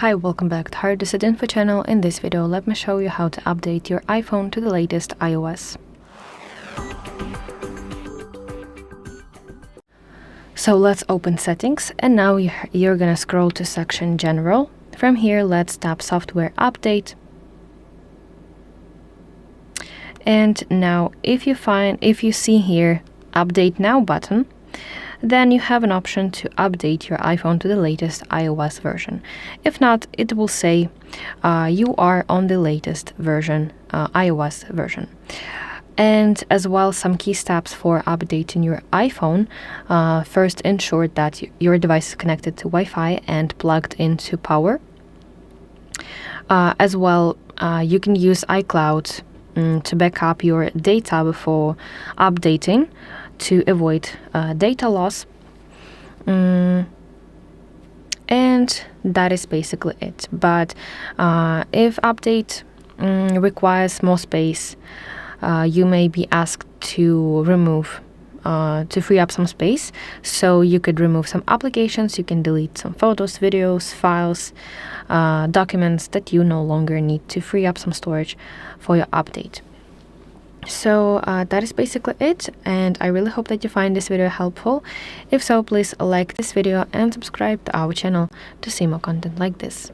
Hi, welcome back to HardReset.Info channel. In this video, let me show you how to update your iPhone to the latest iOS. So let's open settings, and now you're gonna scroll to section General. From here, let's tap Software Update. And now if you see here Update Now button, then you have an option to update your iPhone to the latest iOS version. If not, it will say you are on the latest version, iOS version. And as well, some key steps for updating your iPhone. First, ensure that your device is connected to Wi-Fi and plugged into power. As well, you can use iCloud to back up your data before updating to avoid data loss. And that is basically it. But if update requires more space, you may be asked to free up some space. So you could remove some applications, you can delete some photos, videos, files, documents that you no longer need to free up some storage for your update. So that is basically it, and I really hope that you find this video helpful. If so, please like this video and subscribe to our channel to see more content like this.